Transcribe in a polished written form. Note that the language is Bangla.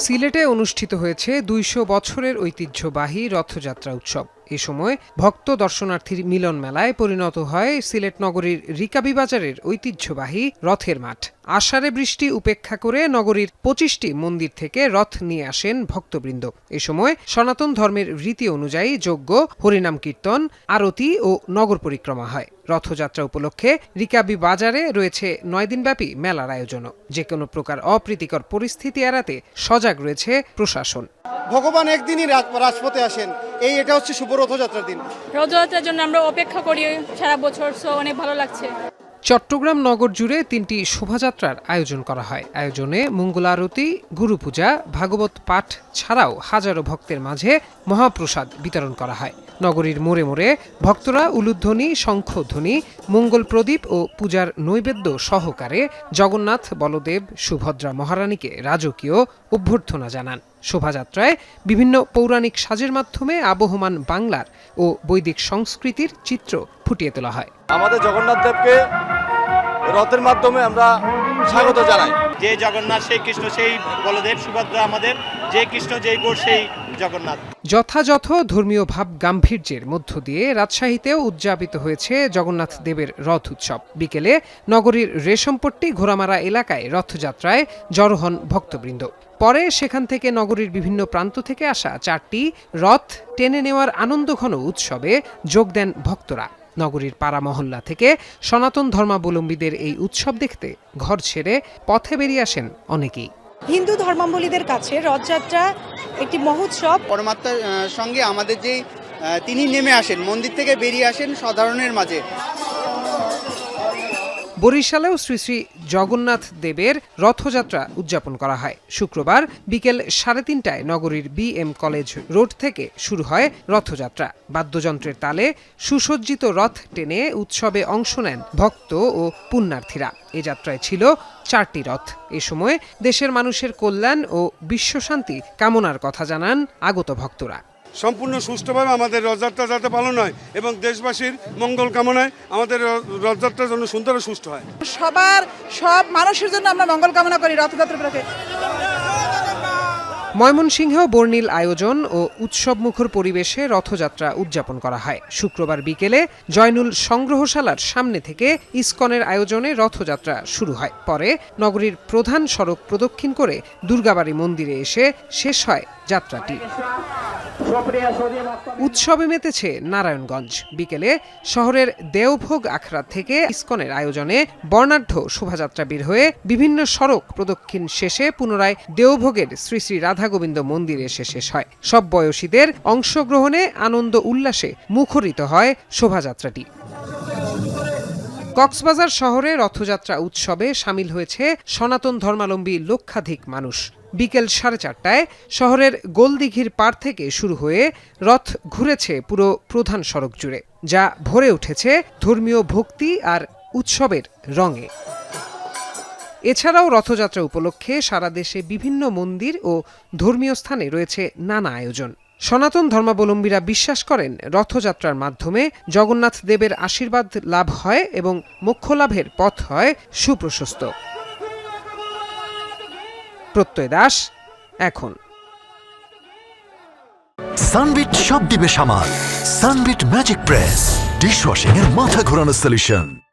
সিলেটে অনুষ্ঠিত হয়েছে ২০০ বছরের ঐতিহ্যবাহী রথযাত্রা উৎসব। এ সময় ভক্ত দর্শনার্থীর মিলন মেলায় পরিণত হয় সিলেট নগরীর রিকাবি বাজারের ঐতিহ্যবাহী রথের মাঠ। আষাঢ়ে বৃষ্টি উপেক্ষা করে নগরীর ২৫টি মন্দির থেকে রথ নিয়ে আসেন ভক্তবৃন্দ। এ সময় সনাতন ধর্মের রীতি অনুযায়ী যজ্ঞ, হরিনাম কীর্তন, আরতি ও নগর পরিক্রমা হয়। রথযাত্রা উপলক্ষে রিকাবি বাজারে রয়েছে ৯ দিনব্যাপী মেলার আয়োজনও। যে কোনো প্রকার অপ্রীতিকর পরিস্থিতি এড়াতে সজাগ রয়েছে প্রশাসন। ভগবান একদিনই রাজপথে আসেন, এটা হচ্ছে শুভ রথযাত্রার দিন। রথযাত্রার জন্য আমরা অপেক্ষা করি সারা বছর, অনেক ভালো লাগছে। চট্টগ্রাম নগর জুড়ে ৩টি শোভাযাত্রার আয়োজন করা হয়। আয়োজনে মঙ্গলারতি, গুরু পূজা, ভাগবত পাঠ ছাড়াও হাজারো ভক্তের মাঝে মহাপ্রসাদ বিতরণ করা হয়। নগরীর মোড়ে মোড়ে ভক্তরা উলুধ্বনি, শঙ্খধ্বনি, মঙ্গল প্রদীপ ও পূজার নৈবেদ্য সহকারে জগন্নাথ, বলদেব, সুভদ্রা মহারানীকে রাজকীয় অভ্যর্থনা জানান। শোভাযাত্রায় বিভিন্ন পৌরাণিক সাজের মাধ্যমে আবহমান বাংলার ও বৈদিক সংস্কৃতির চিত্র ফুটিয়ে তোলা হয়। আমাদের জগন্নাথ দেবকে রথের মাধ্যমে আমরা স্বাগত জানাই। যে জগন্নাথ সেই কৃষ্ণ, সেই বলদেব, সুভদ্রা আমাদের, যে কৃষ্ণ যেই গোর সেই জগন্নাথ। যথাযথ ধর্মীয় ভাব গাম্ভীর্যের মধ্য দিয়ে রাজশাহীতেও উদযাপিত হয়েছে জগন্নাথ দেবের রথ উৎসব। বিকেলে নগরীর রেশমপট্টি ঘোড়ামারা এলাকায় রথযাত্রায় জড়ো হন ভক্তবৃন্দ। পরে সেখান থেকে নগরীর বিভিন্ন প্রান্ত থেকে আসা 4টি রথ টেনে নেওয়ার আনন্দঘন উৎসবে যোগ দেন ভক্তরা। নগরীর পাড়া মহল্লা থেকে সনাতন ধর্মাবলম্বীদের এই উৎসব দেখতে ঘর ছেড়ে পথে বেরিয়ে আসেন অনেকেই। হিন্দু ধর্মাবলম্বীদের কাছে রথযাত্রা একটি মহোৎসব। পরমাত্মার সঙ্গে আমাদের যে তিনি নেমে আসেন, মন্দির থেকে বেরিয়ে আসেন সাধারণের মাঝে। বরিশালেও শ্রী শ্রী জগন্নাথ দেবের রথযাত্রা উদযাপন করা হয়। শুক্রবার বিকেল 3:30টায় নগরীর BM কলেজ রোড থেকে শুরু হয় রথযাত্রা। বাদ্যযন্ত্রের তালে সুসজ্জিত রথ টেনে উৎসবে অংশ নেন ভক্ত ও পুণ্যার্থীরা। এ যাত্রায় ছিল 4টি রথ। এ সময় দেশের মানুষের কল্যাণ ও বিশ্বশান্তি কামনার কথা জানান আগত ভক্তরা। সম্পূর্ণ সুষ্ঠুভাবে আমাদের রথযাত্রা যাতে পালন হয় এবং দেশবাসীর মঙ্গল কামনায় আমাদের রথযাত্রা যেন সুন্দর ও সুষ্ঠু হয়। সব মানুষের জন্য আমরা মঙ্গল কামনা করি রথযাত্রা উপলক্ষে। ময়মনসিংহ বর্ণিল আয়োজন ও উৎসবমুখর পরিবেশে রথযাত্রা উদযাপন করা হয়। শুক্রবার বিকেলে জয়নুল সংগ্রহশালার সামনে থেকে ইসকনের আয়োজনে রথযাত্রা শুরু হয়। পরে নগরীর প্রধান সড়ক প্রদক্ষিণ করে দুর্গাবাড়ি মন্দিরে এসে শেষ হয় যাত্রাটি। উৎসবে মেতেছে নারায়ণগঞ্জ। বিকেলে শহরের দেওভোগ আখড়া থেকে ইসকনের আয়োজনে বর্ণাঢ্য শোভাযাত্রা বের হয়ে বিভিন্ন সড়ক প্রদক্ষিণ শেষে পুনরায় দেওভোগের শ্রী শ্রী রাধা গোবিন্দ মন্দিরে এসে শেষ হয়। সব বয়সীদের অংশগ্রহণে আনন্দ উল্লাসে মুখরিত হয় শোভাযাত্রাটি। কক্সবাজার শহরে রথযাত্রা উৎসবে সামিল হয়েছে সনাতন ধর্মাবলম্বী লক্ষাধিক মানুষ। বিকেল 4:30টায় শহরের গোলদিঘির পাড় থেকে শুরু হয়ে রথ ঘুরেছে পুরো প্রধান সড়ক জুড়ে, যা ভরে উঠেছে ধর্মীয় ভক্তি আর উৎসবের রঙে। এছাড়াও রথযাত্রা উপলক্ষে সারা দেশে বিভিন্ন মন্দির ও ধর্মীয় স্থানে রয়েছে নানা আয়োজন। সনাতন ধর্মাবলম্বীরা বিশ্বাস করেন রথযাত্রার মাধ্যমে জগন্নাথ দেবের আশীর্বাদ লাভ হয় এবং মোক্ষ লাভের পথ হয় সুপ্রশস্ত। প্রত্যয় দাস, এখন। সানবিট সব দিবে সামাল। সানবিট ম্যাজিক প্রেস ডিশওয়াশিং এর মাথা ঘোরানো সলিউশন।